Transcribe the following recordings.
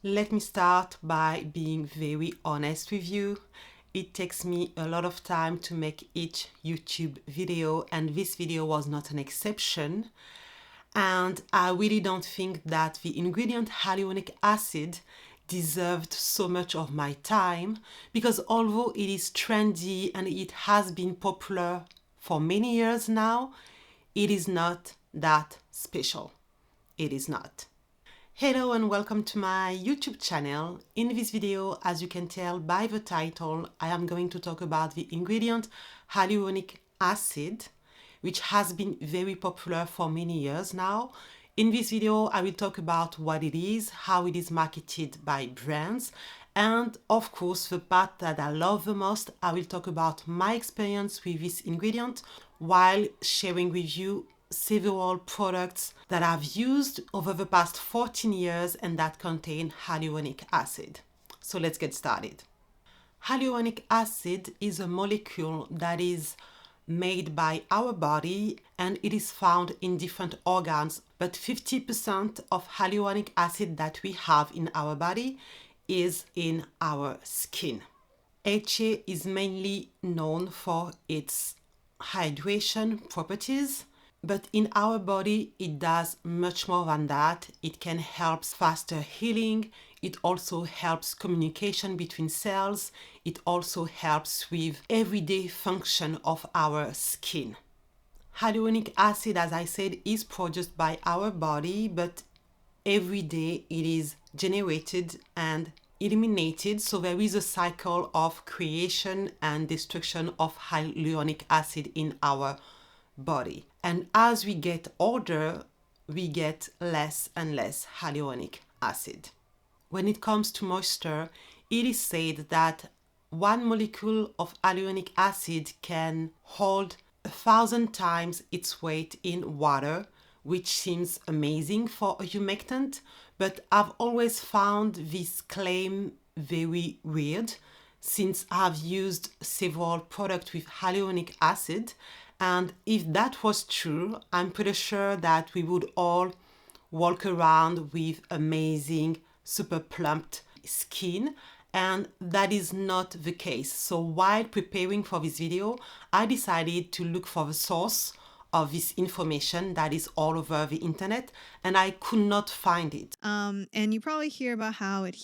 Let me start by being very honest with you. It takes me a lot of time to make each YouTube video, and this video was not an exception. And I really don't think that the ingredient hyaluronic acid deserved so much of my time, because although it is trendy and it has been popular for many years now, it is not that special. It is not. Hello and welcome to my YouTube channel. In this video, as you can tell by the title, I am going to talk about the ingredient hyaluronic acid, which has been very popular for many years now. In this video, I will talk about what it is, how it is marketed by brands, and of course, the part that I love the most, I will talk about my experience with this ingredient while sharing with you several products that I've used over the past 14 years and that contain hyaluronic acid. So let's get started. Hyaluronic acid is a molecule that is made by our body and it is found in different organs, but 50% of hyaluronic acid that we have in our body is in our skin. HA is mainly known for its hydration properties, but in our body it does much more than that. It can help faster healing. It also helps communication between cells. It also helps with everyday function of our skin. Hyaluronic acid, as I said, is produced by our body, but every day it is generated and eliminated. So there is a cycle of creation and destruction of hyaluronic acid in our body. And as we get older, we get less and less hyaluronic acid. When it comes to moisture, it is said that one molecule of hyaluronic acid can hold 1,000 times its weight in water, which seems amazing for a humectant, but I've always found this claim very weird since I've used several products with hyaluronic acid. And if that was true, I'm pretty sure that we would all walk around with amazing, super plumped skin, and that is not the case. So while preparing for this video, I decided to look for the source of this information that is all over the internet, and I could not find it. And you probably hear about how it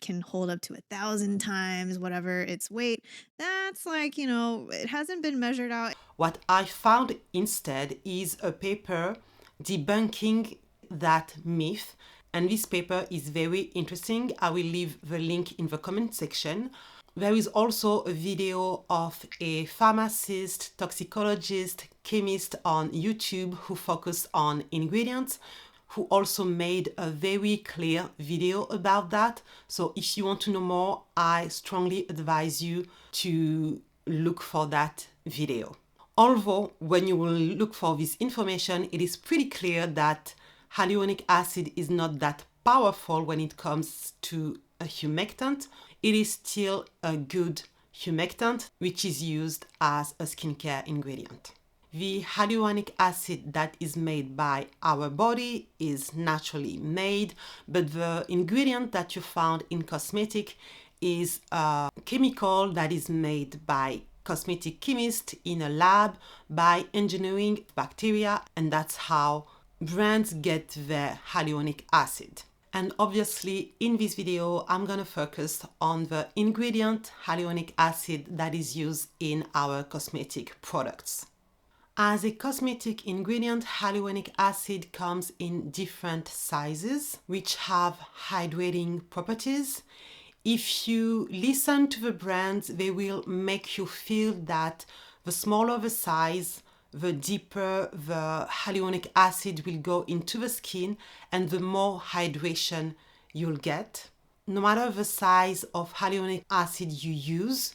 can hold up to 1,000 times whatever its weight. That's like, it hasn't been measured out. What I found instead is a paper debunking that myth, and this paper is very interesting. I will leave the link in the comment section. There is also a video of a pharmacist, toxicologist, chemist on YouTube who focus on ingredients, who also made a very clear video about that. So if you want to know more, I strongly advise you to look for that video. Although when you will look for this information, it is pretty clear that hyaluronic acid is not that powerful when it comes to a humectant. It is still a good humectant, which is used as a skincare ingredient. The hyaluronic acid that is made by our body is naturally made, but the ingredient that you found in cosmetic is a chemical that is made by cosmetic chemists in a lab by engineering bacteria, and that's how brands get their hyaluronic acid. And obviously in this video, I'm gonna focus on the ingredient hyaluronic acid that is used in our cosmetic products. As a cosmetic ingredient, hyaluronic acid comes in different sizes, which have hydrating properties. If you listen to the brands, they will make you feel that the smaller the size, the deeper the hyaluronic acid will go into the skin and the more hydration you'll get. No matter the size of hyaluronic acid you use,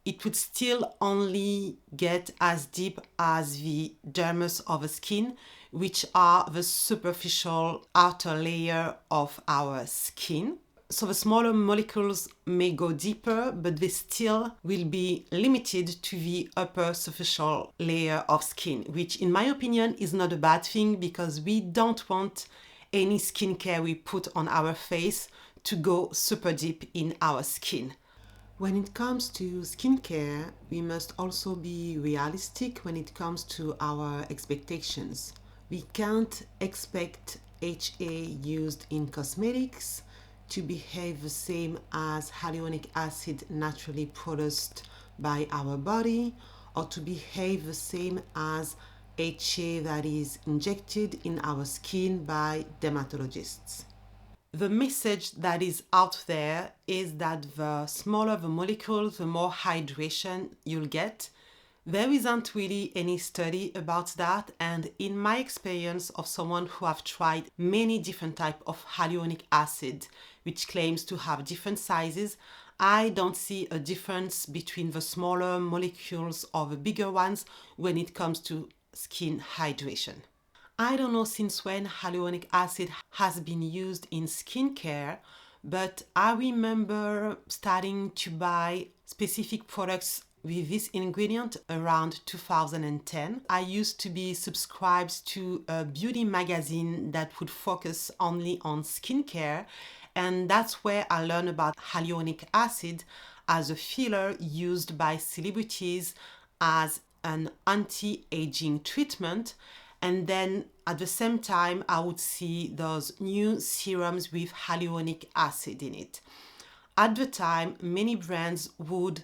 it would still only get as deep as the dermis of the skin, which are the superficial outer layer of our skin. So the smaller molecules may go deeper, but they still will be limited to the upper superficial layer of skin, which in my opinion is not a bad thing, because we don't want any skincare we put on our face to go super deep in our skin. When it comes to skincare, we must also be realistic when it comes to our expectations. We can't expect HA used in cosmetics to behave the same as hyaluronic acid naturally produced by our body, or to behave the same as HA that is injected in our skin by dermatologists. The message that is out there is that the smaller the molecule, the more hydration you'll get. There isn't really any study about that, and in my experience of someone who have tried many different types of hyaluronic acid, which claims to have different sizes, I don't see a difference between the smaller molecules or the bigger ones when it comes to skin hydration. I don't know since when hyaluronic acid has been used in skincare, but I remember starting to buy specific products with this ingredient around 2010. I used to be subscribed to a beauty magazine that would focus only on skincare, and that's where I learned about hyaluronic acid as a filler used by celebrities as an anti-aging treatment. And then at the same time, I would see those new serums with hyaluronic acid in it. At the time, many brands would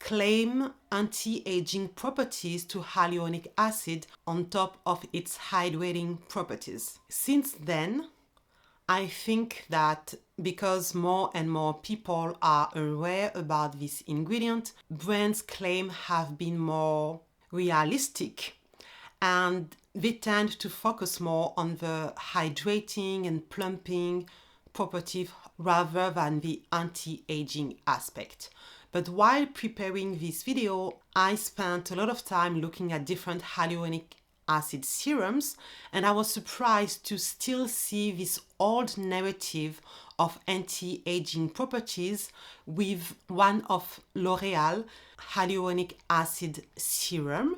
claim anti-aging properties to hyaluronic acid on top of its hydrating properties. Since then, I think that because more and more people are aware about this ingredient, brands' claims have been more realistic, and they tend to focus more on the hydrating and plumping property rather than the anti-aging aspect. But while preparing this video, I spent a lot of time looking at different hyaluronic acid serums, and I was surprised to still see this old narrative of anti-aging properties with one of L'Oreal hyaluronic acid serum.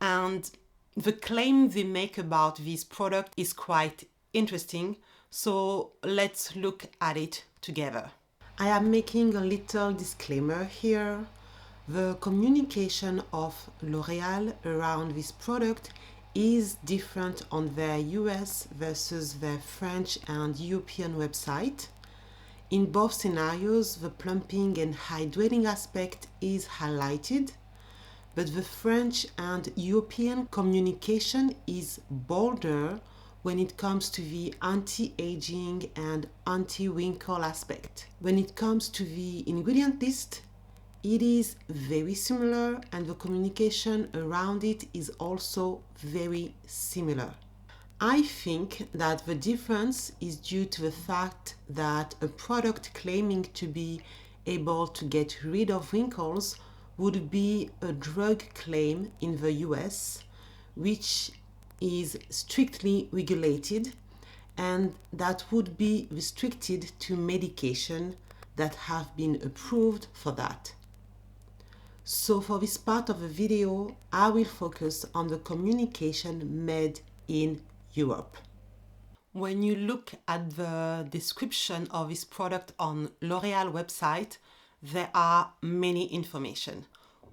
And the claim they make about this product is quite interesting, so let's look at it together. I am making a little disclaimer here. The communication of L'Oreal around this product is different on their US versus their French and European website. In both scenarios, the plumping and hydrating aspect is highlighted, but the French and European communication is bolder when it comes to the anti-aging and anti-wrinkle aspect. When it comes to the ingredient list, it is very similar, and the communication around it is also very similar. I think that the difference is due to the fact that a product claiming to be able to get rid of wrinkles would be a drug claim in the US, which is strictly regulated, and that would be restricted to medication that have been approved for that. So for this part of the video, I will focus on the communication made in Europe. When you look at the description of this product on L'Oreal website, there are many information.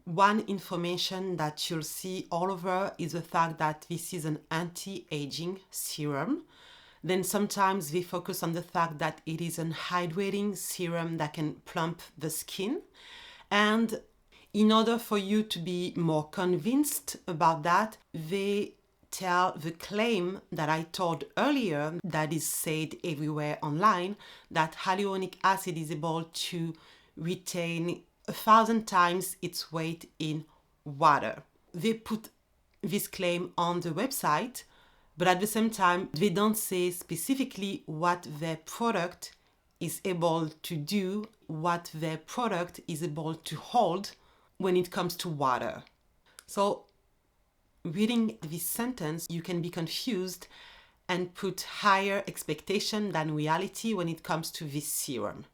One information that you'll see all over is the fact that this is an anti-aging serum. Then sometimes they focus on the fact that it is an hydrating serum that can plump the skin. And in order for you to be more convinced about that, they tell the claim that I told earlier that is said everywhere online, that hyaluronic acid is able to retain 1,000 times its weight in water. They put this claim on the website, but at the same time, they don't say specifically what their product is able to do, what their product is able to hold when it comes to water. So reading this sentence, you can be confused and put higher expectation than reality when it comes to this serum.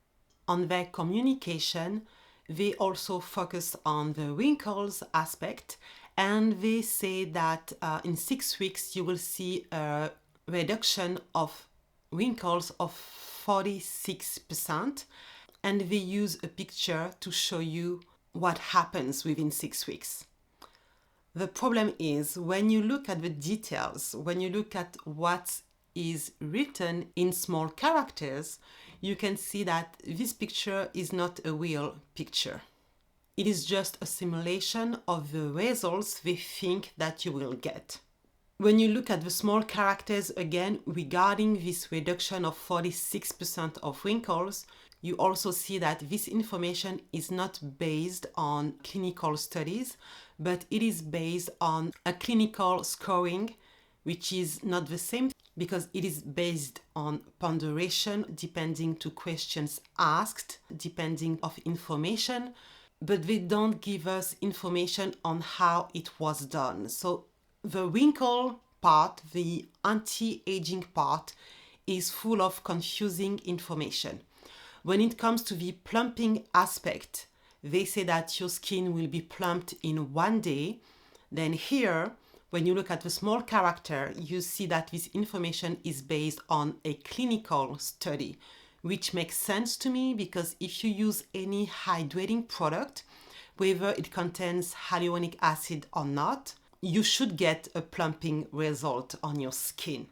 On their communication, they also focus on the wrinkles aspect, and they say that in 6 weeks you will see a reduction of wrinkles of 46%, and they use a picture to show you what happens within 6 weeks. The problem is when you look at the details, when you look at what is written in small characters, you can see that this picture is not a real picture. It is just a simulation of the results they think that you will get. When you look at the small characters again regarding this reduction of 46% of wrinkles, you also see that this information is not based on clinical studies, but it is based on a clinical scoring, which is not the same because it is based on ponderation depending to questions asked, depending of information, but they don't give us information on how it was done. So the wrinkle part, the anti-aging part, is full of confusing information. When it comes to the plumping aspect, they say that your skin will be plumped in 1 day. Then here, when you look at the small character, you see that this information is based on a clinical study, which makes sense to me because if you use any hydrating product, whether it contains hyaluronic acid or not, you should get a plumping result on your skin.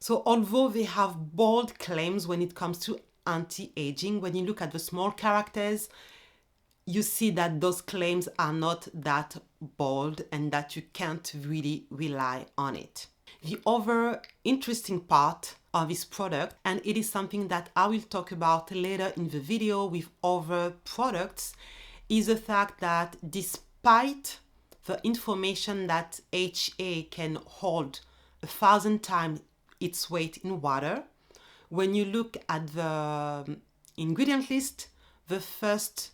So although they have bold claims when it comes to anti-aging, when you look at the small characters, you see that those claims are not that bold and that you can't really rely on it. The other interesting part of this product, and it is something that I will talk about later in the video with other products, is the fact that despite the information that HA can hold 1,000 times its weight in water, when you look at the ingredient list, the first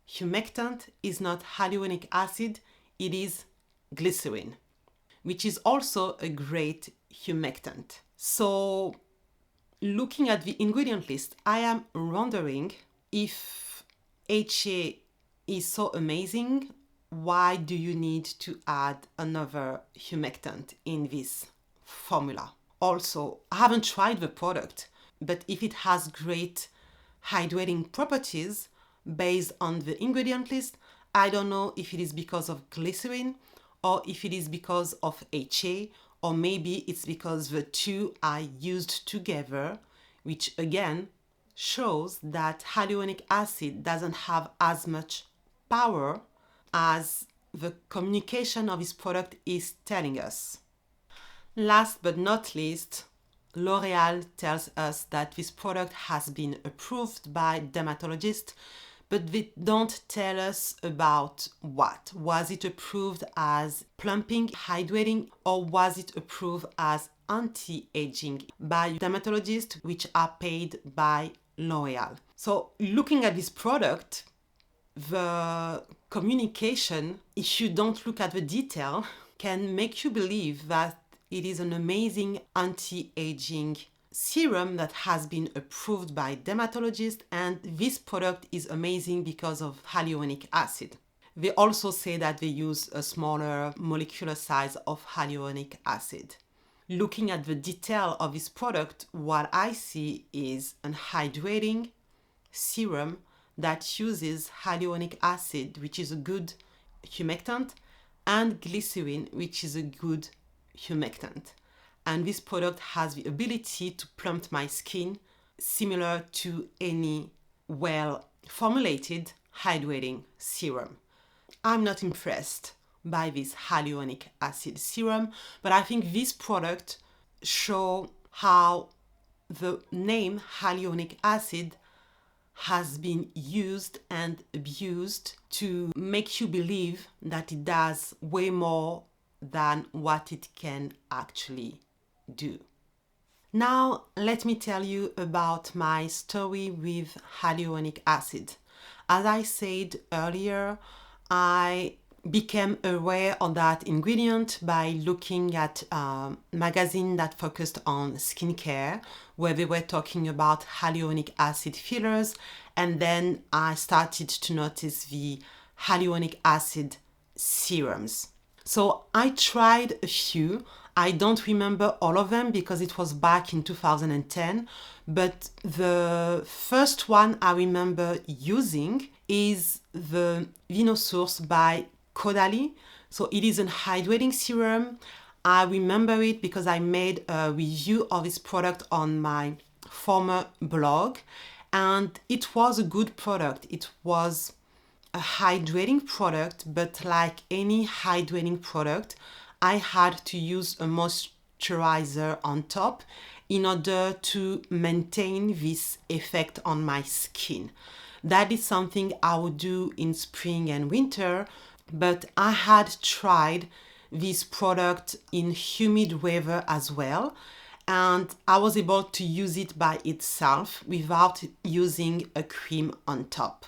humectant is not hyaluronic acid, it is glycerin, which is also a great humectant. So looking at the ingredient list, I am wondering if HA is so amazing, why do you need to add another humectant in this formula? Also, I haven't tried the product, but if it has great hydrating properties based on the ingredient list, I don't know if it is because of glycerin or if it is because of HA, or maybe it's because the two are used together, which again shows that hyaluronic acid doesn't have as much power as the communication of this product is telling us. Last but not least, L'Oreal tells us that this product has been approved by dermatologists, but they don't tell us about what. Was it approved as plumping, hydrating, or was it approved as anti-aging by dermatologists which are paid by L'Oreal? So looking at this product, the communication, if you don't look at the detail, can make you believe that it is an amazing anti-aging serum that has been approved by dermatologists, and this product is amazing because of hyaluronic acid. They also say that they use a smaller molecular size of hyaluronic acid. Looking at the detail of this product, what I see is an hydrating serum that uses hyaluronic acid, which is a good humectant, and glycerin, which is a good humectant. And this product has the ability to plump my skin similar to any well-formulated hydrating serum. I'm not impressed by this hyaluronic acid serum, but I think this product shows how the name hyaluronic acid has been used and abused to make you believe that it does way more than what it can actually do. Now, let me tell you about my story with hyaluronic acid. As I said earlier, I became aware of that ingredient by looking at a magazine that focused on skincare, where they were talking about hyaluronic acid fillers, and then I started to notice the hyaluronic acid serums. So I tried a few. I don't remember all of them because it was back in 2010, but the first one I remember using is the Vinosource by Caudalie. So it is a hydrating serum. I remember it because I made a review of this product on my former blog, and it was a good product. It was a hydrating product, but like any hydrating product, I had to use a moisturizer on top in order to maintain this effect on my skin. That is something I would do in spring and winter, but I had tried this product in humid weather as well, and I was able to use it by itself without using a cream on top.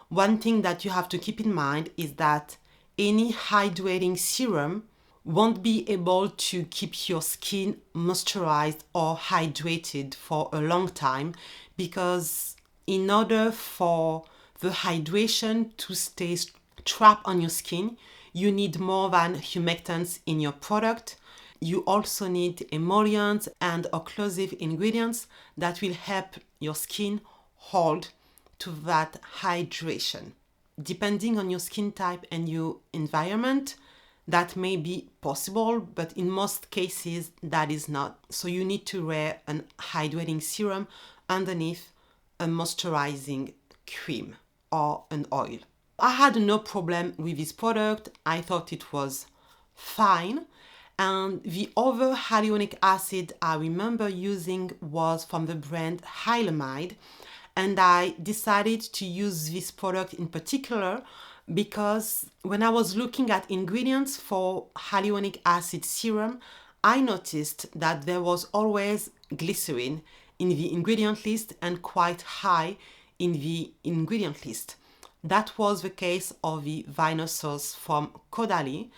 One thing that you have to keep in mind is that any hydrating serum won't be able to keep your skin moisturized or hydrated for a long time, because in order for the hydration to stay trapped on your skin, you need more than humectants in your product. You also need emollients and occlusive ingredients that will help your skin hold to that hydration. Depending on your skin type and your environment, that may be possible, but in most cases that is not. So you need to wear an hydrating serum underneath a moisturizing cream or an oil. I had no problem with this product. I thought it was fine. And the other hyaluronic acid I remember using was from the brand Hyaluronic, and I decided to use this product in particular because when I was looking at ingredients for hyaluronic acid serum, I noticed that there was always glycerin in the ingredient list and quite high in the ingredient list. That was the case of the Vinosource from Caudalie.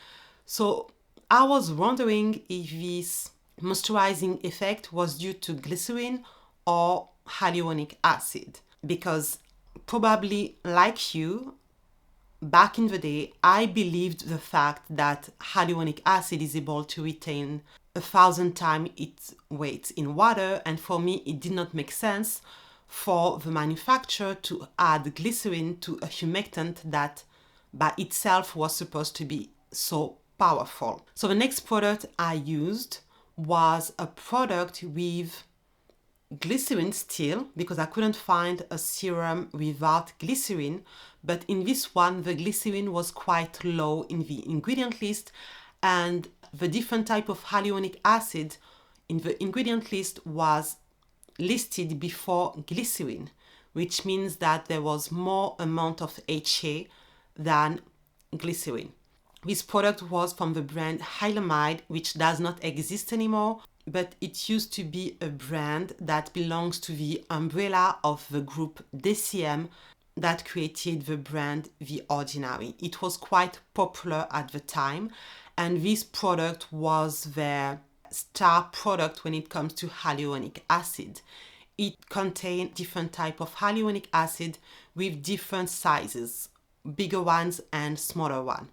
So I was wondering if this moisturizing effect was due to glycerin or hyaluronic acid, because probably like you, back in the day, I believed the fact that hyaluronic acid is able to retain 1,000 times its weight in water, and for me it did not make sense for the manufacturer to add glycerin to a humectant that by itself was supposed to be so powerful. So the next product I used was a product with glycerin still, because I couldn't find a serum without glycerin, but in this one the glycerin was quite low in the ingredient list, and the different type of hyaluronic acid in the ingredient list was listed before glycerin, which means that there was more amount of HA than glycerin. This product was from the brand Hyaluronic, which does not exist anymore, but it used to be a brand that belongs to the umbrella of the group DCM that created the brand The Ordinary. It was quite popular at the time, and this product was their star product when it comes to hyaluronic acid. It contained different type of hyaluronic acid with different sizes, bigger ones and smaller ones.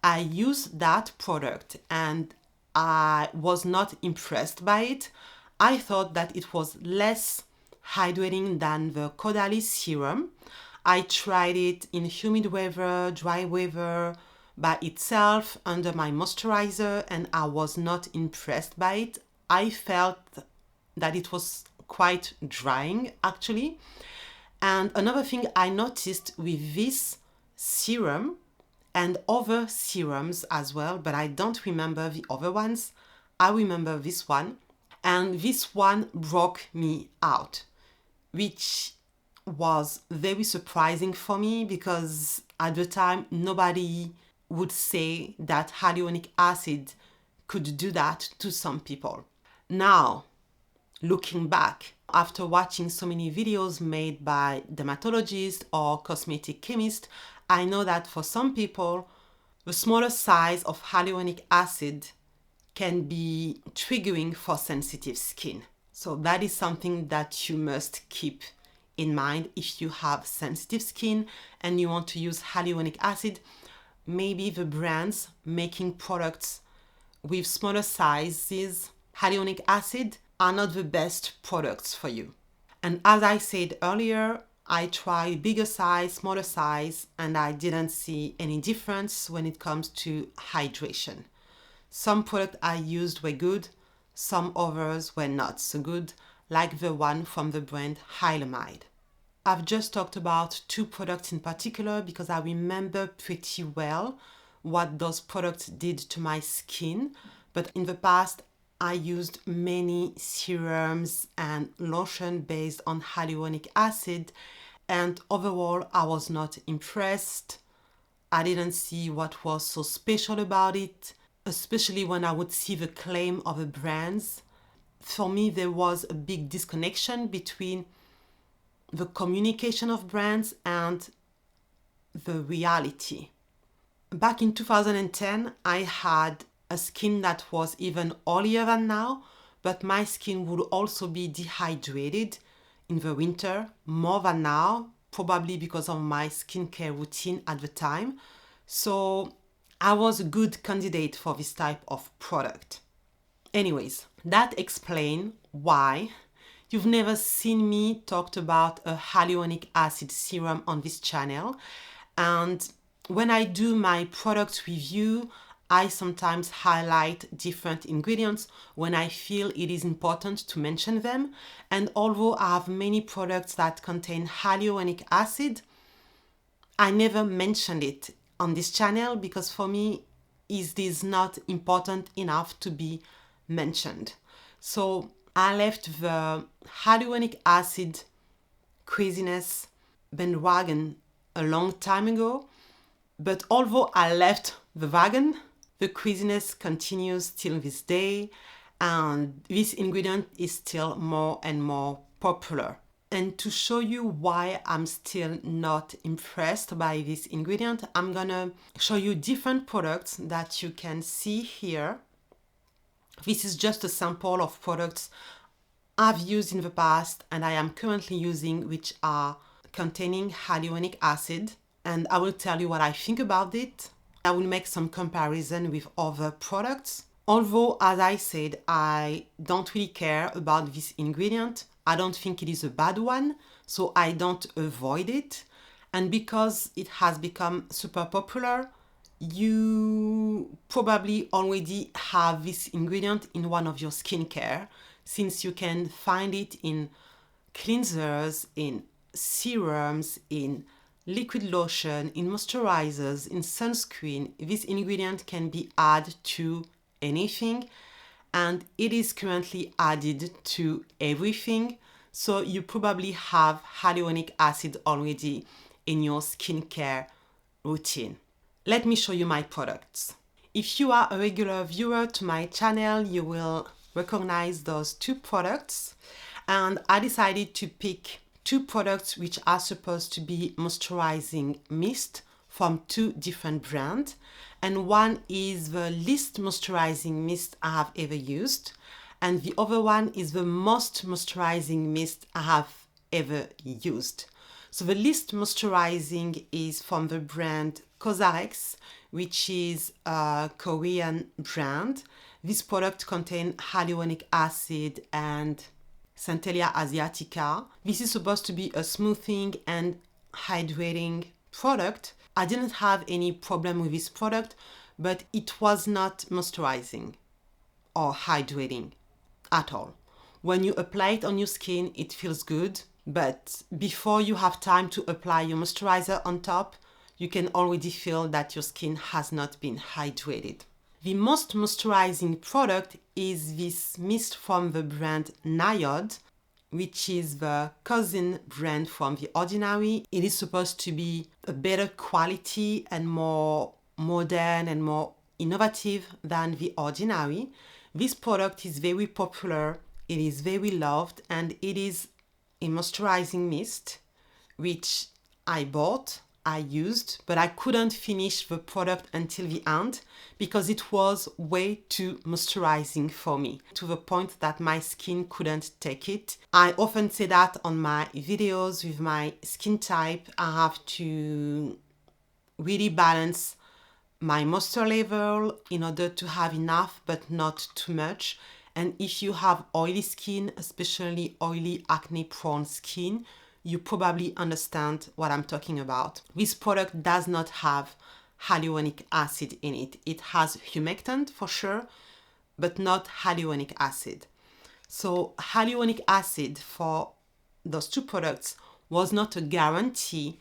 I used that product and I was not impressed by it. I thought that it was less hydrating than the Caudalie serum. I tried it in humid weather, dry weather, by itself under my moisturizer, and I was not impressed by it. I felt that it was quite drying actually. And another thing I noticed with this serum and other serums as well, but I don't remember the other ones. I remember this one, and this one broke me out, which was very surprising for me because at the time nobody would say that hyaluronic acid could do that to some people. Now, looking back, after watching so many videos made by dermatologists or cosmetic chemists, I know that for some people, the smaller size of hyaluronic acid can be triggering for sensitive skin. So that is something that you must keep in mind if you have sensitive skin and you want to use hyaluronic acid. Maybe the brands making products with smaller sizes, hyaluronic acid are not the best products for you. And as I said earlier, I tried bigger size, smaller size, and I didn't see any difference when it comes to hydration. Some products I used were good, some others were not so good, like the one from the brand Hyaluronic. I've just talked about 2 products in particular because I remember pretty well what those products did to my skin. But in the past, I used many serums and lotion based on hyaluronic acid, and overall, I was not impressed. I didn't see what was so special about it, especially when I would see the claim of the brands. For me, there was a big disconnection between the communication of brands and the reality. Back in 2010, I had a skin that was even oilier than now, but my skin would also be dehydrated in the winter more than now, probably because of my skincare routine at the time. So I was a good candidate for this type of product. Anyways, that explains why you've never seen me talked about a hyaluronic acid serum on this channel. And when I do my product review, I sometimes highlight different ingredients when I feel it is important to mention them. And although I have many products that contain hyaluronic acid, I never mentioned it on this channel because for me, it is not important enough to be mentioned. So I left the hyaluronic acid craziness bandwagon a long time ago, but although I left the wagon, the craziness continues till this day, and this ingredient is still more and more popular. And to show you why I'm still not impressed by this ingredient, I'm gonna show you different products that you can see here. This is just a sample of products I've used in the past and I am currently using, which are containing hyaluronic acid. And I will tell you what I think about it. I will make some comparison with other products. Although, as I said, I don't really care about this ingredient. I don't think it is a bad one, so I don't avoid it. And because it has become super popular, you probably already have this ingredient in one of your skincare, since you can find it in cleansers, in serums, in liquid lotion, in moisturizers, in sunscreen. This ingredient can be added to anything, and it is currently added to everything. So you probably have hyaluronic acid already in your skincare routine. Let me show you my products. If you are a regular viewer to my channel, you will recognize those 2 products. And I decided to pick 2 products which are supposed to be moisturizing mist from 2 different brands. And one is the least moisturizing mist I have ever used. And the other one is the most moisturizing mist I have ever used. So the least moisturizing is from the brand cosmetic, which is a Korean brand. This product contains hyaluronic acid and Centella asiatica. This is supposed to be a smoothing and hydrating product. I didn't have any problem with this product, but it was not moisturizing or hydrating at all. When you apply it on your skin, it feels good, but before you have time to apply your moisturizer on top, you can already feel that your skin has not been hydrated. The most moisturizing product is this mist from the brand Nyod, which is the cousin brand from The Ordinary. It is supposed to be a better quality and more modern and more innovative than The Ordinary. This product is very popular, it is very loved, and it is a moisturizing mist, which I bought, I used, but I couldn't finish the product until the end because it was way too moisturizing for me, to the point that my skin couldn't take it. I often say that on my videos with my skin type. I have to really balance my moisture level in order to have enough but not too much. And if you have oily skin, especially oily acne prone skin, you probably understand what I'm talking about. This product does not have hyaluronic acid in it. It has humectant for sure, but not hyaluronic acid. So hyaluronic acid for those two products was not a guarantee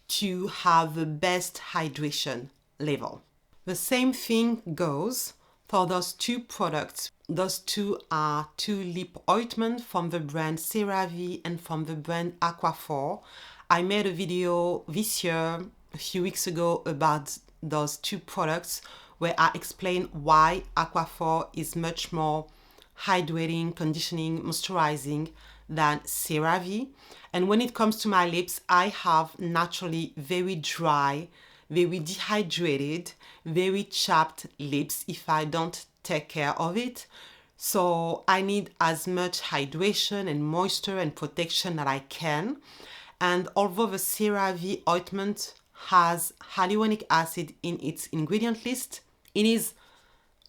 to have the best hydration level. The same thing goes for those two products. Those two are two lip ointment from the brand CeraVe and from the brand Aquaphor. I made a video this year, a few weeks ago, about those two products where I explain why Aquaphor is much more hydrating, conditioning, moisturizing than CeraVe. And when it comes to my lips, I have naturally very dry, very dehydrated, very chapped lips if I don't take care of it. So I need as much hydration and moisture and protection that I can. And although the CeraVe ointment has hyaluronic acid in its ingredient list, it is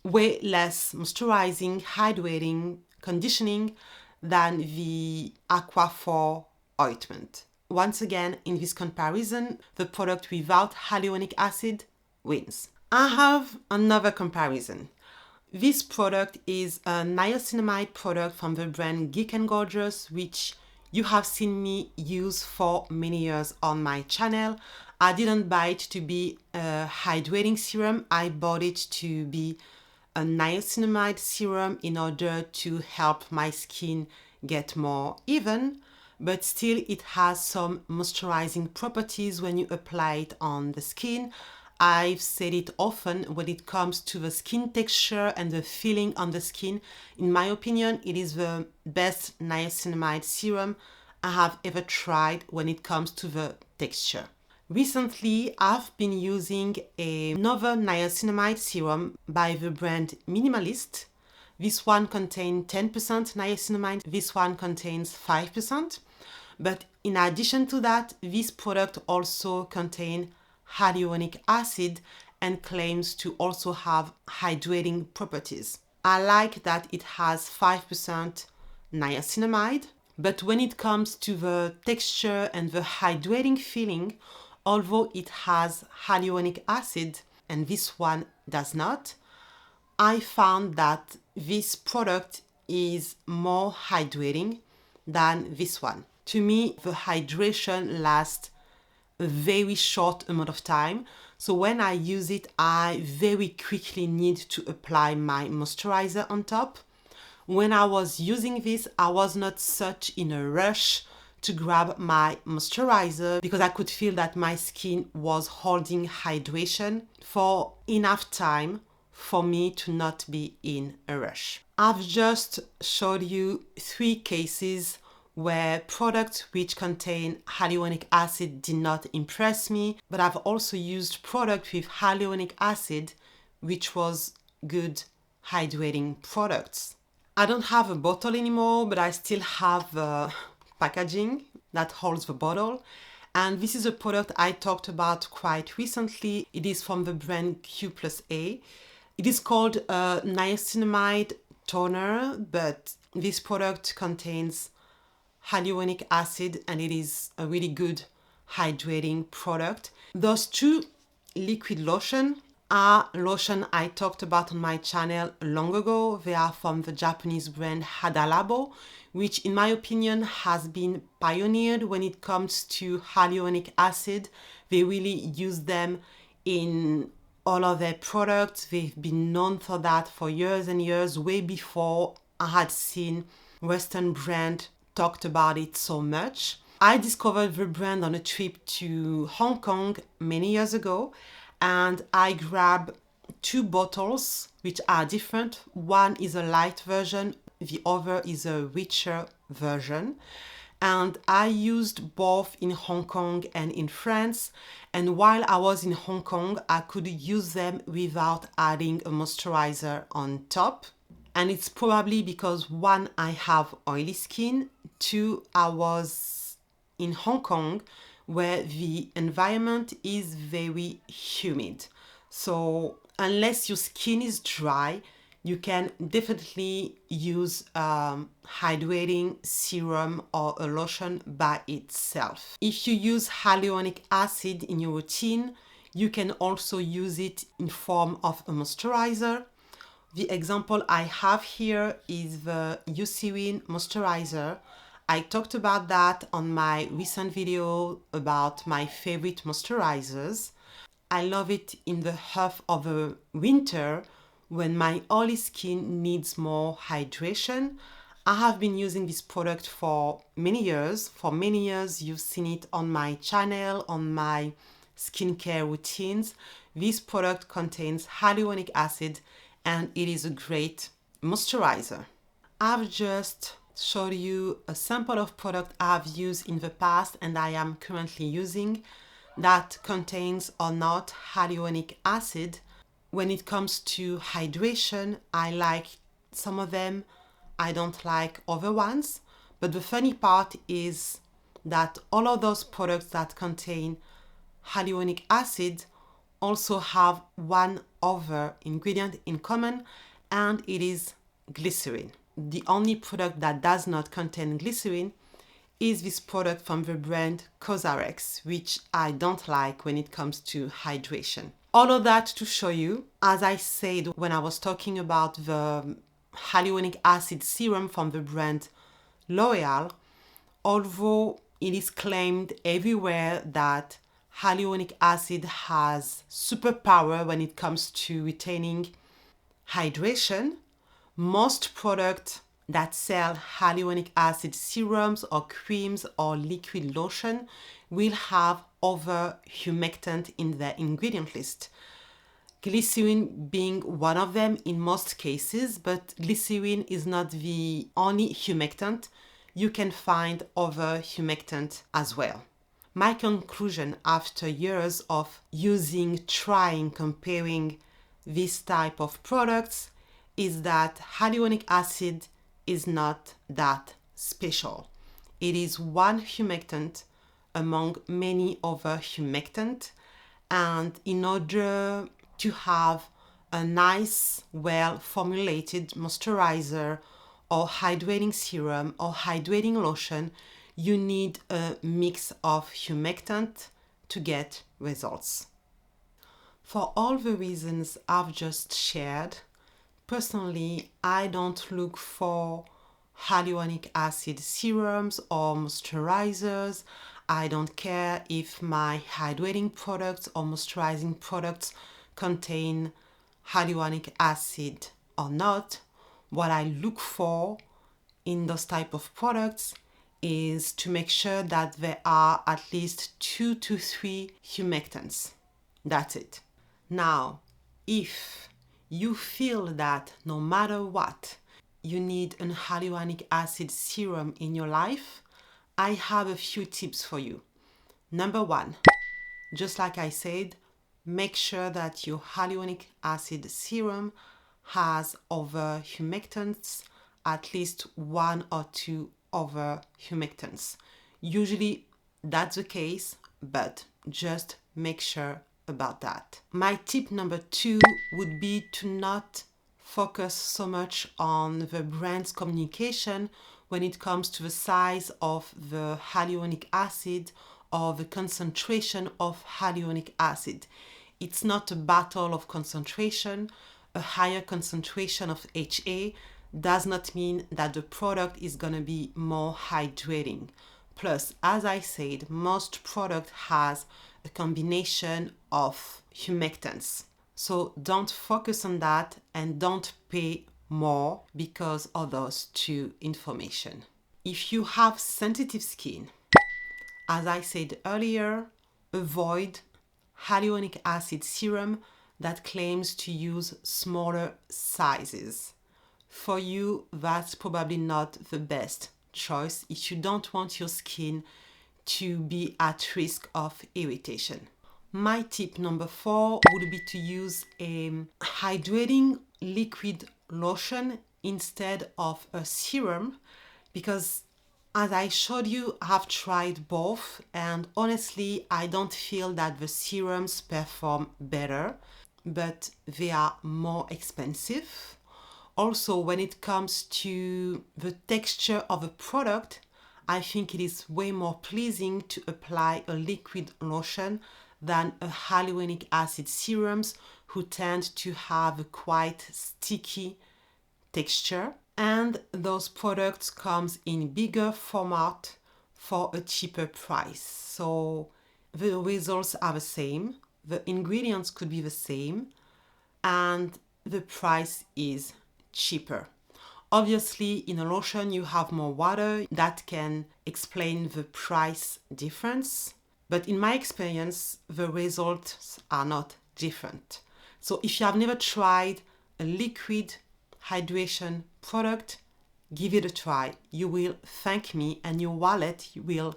way less moisturizing, hydrating, conditioning than the Aquaphor ointment. Once again, in this comparison, the product without hyaluronic acid wins. I have another comparison. This product is a niacinamide product from the brand Geek and Gorgeous, which you have seen me use for many years on my channel. I didn't buy it to be a hydrating serum. I bought it to be a niacinamide serum in order to help my skin get more even, but still it has some moisturizing properties when you apply it on the skin. I've said it often, when it comes to the skin texture and the feeling on the skin, in my opinion, it is the best niacinamide serum I have ever tried when it comes to the texture. Recently, I've been using another niacinamide serum by the brand Minimalist. This one contains 10% niacinamide, this one contains 5%. But in addition to that, this product also contains hyaluronic acid and claims to also have hydrating properties. I like that it has 5% niacinamide, but when it comes to the texture and the hydrating feeling, although it has hyaluronic acid and this one does not, I found that this product is more hydrating than this one. To me, the hydration lasts a very short amount of time. So when I use it, I very quickly need to apply my moisturizer on top. When I was using this, I was not such in a rush to grab my moisturizer because I could feel that my skin was holding hydration for enough time for me to not be in a rush. I've just showed you 3 cases where products which contain hyaluronic acid did not impress me, but I've also used products with hyaluronic acid which was good hydrating products. I don't have a bottle anymore, but I still have packaging that holds the bottle. And this is a product I talked about quite recently. It is from the brand Q plus A. It is called a niacinamide toner, but this product contains hyaluronic acid and it is a really good hydrating product. Those 2 liquid lotion are lotion I talked about on my channel long ago. They are from the Japanese brand Hadalabo, which in my opinion has been pioneered when it comes to hyaluronic acid. They really use them in all of their products. They've been known for that for years and years, way before I had seen Western brand talked about it so much. I discovered the brand on a trip to Hong Kong many years ago, and I grabbed 2 bottles which are different. One is a light version, the other is a richer version. And I used both in Hong Kong and in France. And while I was in Hong Kong, I could use them without adding a moisturizer on top. And it's probably because 1, I have oily skin, 2, I was in Hong Kong where the environment is very humid. So unless your skin is dry, you can definitely use hydrating serum or a lotion by itself. If you use hyaluronic acid in your routine, you can also use it in form of a moisturizer. The example I have here is the Eucerin moisturizer. I talked about that on my recent video about my favorite moisturizers. I love it in the half of the winter when my oily skin needs more hydration. I have been using this product for many years. For many years, you've seen it on my channel, on my skincare routines. This product contains hyaluronic acid and it is a great moisturizer. I've just showed you a sample of product I've used in the past and I am currently using that contains or not hyaluronic acid. When it comes to hydration, I like some of them, I don't like other ones. But the funny part is that all of those products that contain hyaluronic acid also have one other ingredient in common, and it is glycerin. The only product that does not contain glycerin is this product from the brand Cosmetic, which I don't like when it comes to hydration. All of that to show you, as I said when I was talking about the hyaluronic acid serum from the brand L'Oreal, although it is claimed everywhere that hyaluronic acid has superpower when it comes to retaining hydration, most products that sell hyaluronic acid serums or creams or liquid lotion will have other humectant in their ingredient list. Glycerin being one of them in most cases, but glycerin is not the only humectant. You can find other humectant as well. My conclusion after years of using, trying, comparing this type of products is that hyaluronic acid is not that special. It is one humectant among many other humectants, and in order to have a nice, well formulated moisturizer or hydrating serum or hydrating lotion, you need a mix of humectant to get results. For all the reasons I've just shared, personally, I don't look for hyaluronic acid serums or moisturizers. I don't care if my hydrating products or moisturizing products contain hyaluronic acid or not. What I look for in those type of products is to make sure that there are at least 2 to 3 humectants. That's it. Now, if you feel that no matter what, you need an hyaluronic acid serum in your life, I have a few tips for you. Number one, just like I said, make sure that your hyaluronic acid serum has other humectants, at least one or two other humectants. Usually that's the case, but just make sure about that. My tip number two would be to not focus so much on the brand's communication when it comes to the size of the hyaluronic acid or the concentration of hyaluronic acid. It's not a battle of concentration. A higher concentration of HA does not mean that the product is going to be more hydrating. Plus, as I said, most product has a combination of humectants. So don't focus on that and don't pay more because of those two information. If you have sensitive skin, as I said earlier, avoid hyaluronic acid serum that claims to use smaller sizes. For you, that's probably not the best choice if you don't want your skin to be at risk of irritation. My tip number 4 would be to use a hydrating liquid lotion instead of a serum, because as I showed you, I've tried both and honestly I don't feel that the serums perform better. but they are more expensive. Also, when it comes to the texture of a product, I think it is way more pleasing to apply a liquid lotion than a hyaluronic acid serums, who tend to have a quite sticky texture. And those products comes in bigger format for a cheaper price. So the results are the same, the ingredients could be the same, and the price is cheaper. Obviously, in a lotion, you have more water that can explain the price difference. But in my experience, the results are not different. So if you have never tried a liquid hydration product, give it a try. You will thank me, and your wallet will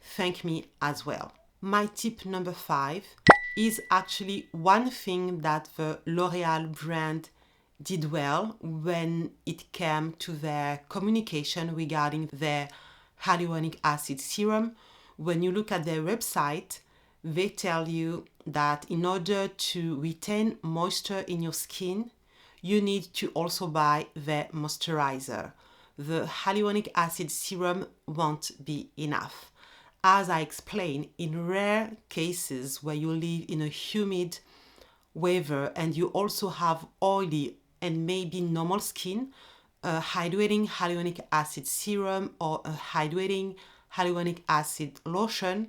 thank me as well. My tip number 5 is actually one thing that the L'Oreal brand did well when it came to their communication regarding their hyaluronic acid serum. When you look at their website, they tell you that in order to retain moisture in your skin, you need to also buy the moisturizer. The hyaluronic acid serum won't be enough. As I explained, in rare cases where you live in a humid weather and you also have oily and maybe normal skin, a hydrating hyaluronic acid serum or a hydrating hyaluronic acid lotion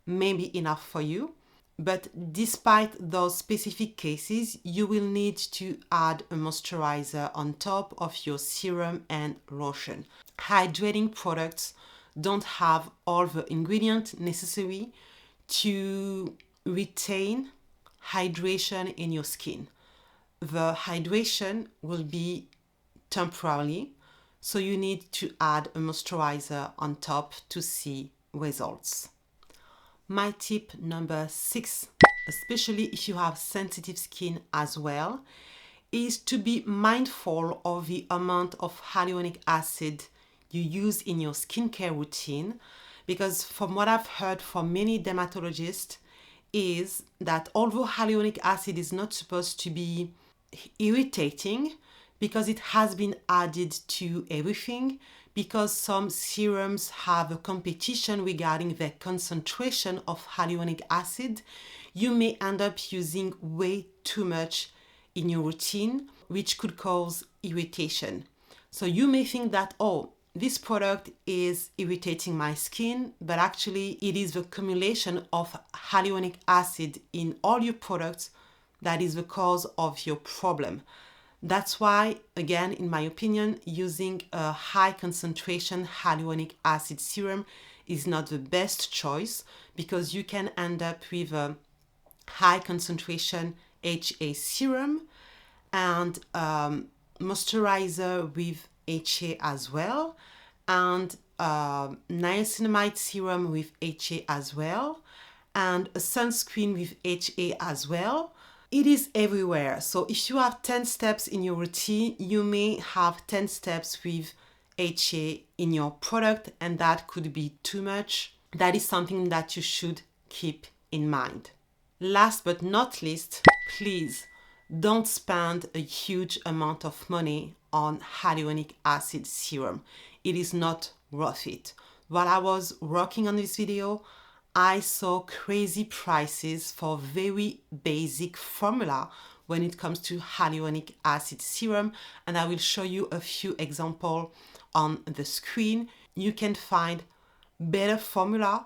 may be enough for you. But despite those specific cases, you will need to add a moisturizer on top of your serum and lotion. Hydrating products don't have all the ingredients necessary to retain hydration in your skin. The hydration will be temporarily, so you need to add a moisturizer on top to see results. My tip number 6, especially if you have sensitive skin as well, is to be mindful of the amount of hyaluronic acid you use in your skincare routine, because from what I've heard from many dermatologists is that although hyaluronic acid is not supposed to be irritating, because it has been added to everything, because some serums have a competition regarding the concentration of hyaluronic acid, you may end up using way too much in your routine, which could cause irritation. So you may think that, oh, this product is irritating my skin, but actually it is the accumulation of hyaluronic acid in all your products that is the cause of your problem. That's why, again, in my opinion, using a high concentration hyaluronic acid serum is not the best choice, because you can end up with a high concentration HA serum and moisturizer with HA as well, and niacinamide serum with HA as well, and a sunscreen with HA as well. It is everywhere. So if you have 10 steps in your routine, you may have 10 steps with HA in your product, and that could be too much. That is something that you should keep in mind. Last but not least, please don't spend a huge amount of money on hyaluronic acid serum. It is not worth it. While I was working on this video, I saw crazy prices for very basic formula when it comes to hyaluronic acid serum, and I will show you a few examples on the screen. You can find better formula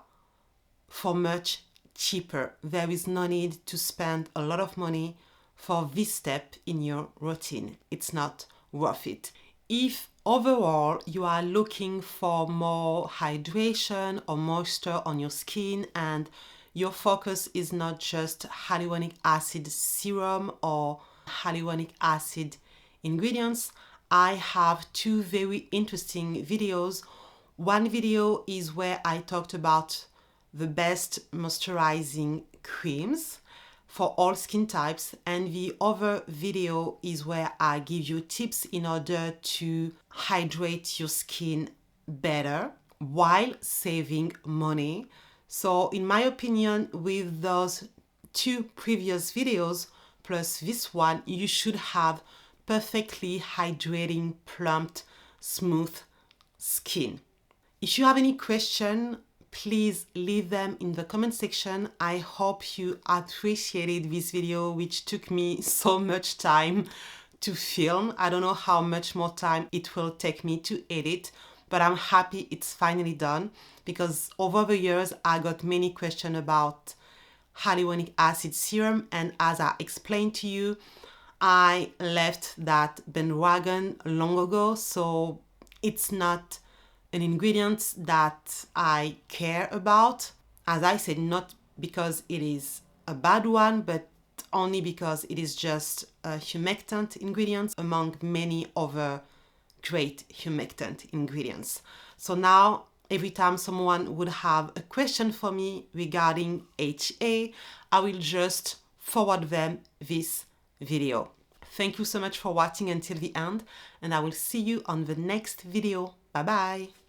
for much cheaper. There is no need to spend a lot of money for this step in your routine. It's not worth it. If overall you are looking for more hydration or moisture on your skin, and your focus is not just hyaluronic acid serum or hyaluronic acid ingredients, I have 2 very interesting videos. One video is where I talked about the best moisturizing creams for all skin types, and the other video is where I give you tips in order to hydrate your skin better while saving money. So in my opinion, with those 2 previous videos, plus this one, you should have perfectly hydrating, plumped, smooth skin. If you have any question, please leave them in the comment section. I hope you appreciated this video, which took me so much time to film. I don't know how much more time it will take me to edit, but I'm happy it's finally done, because over the years I got many questions about hyaluronic acid serum, and as I explained to you, I left that bandwagon long ago, so it's not an ingredient that I care about. As I said, not because it is a bad one, but only because it is just a humectant ingredient among many other great humectant ingredients. So now, every time someone would have a question for me regarding HA, I will just forward them this video. Thank you so much for watching until the end, and I will see you on the next video. Bye bye.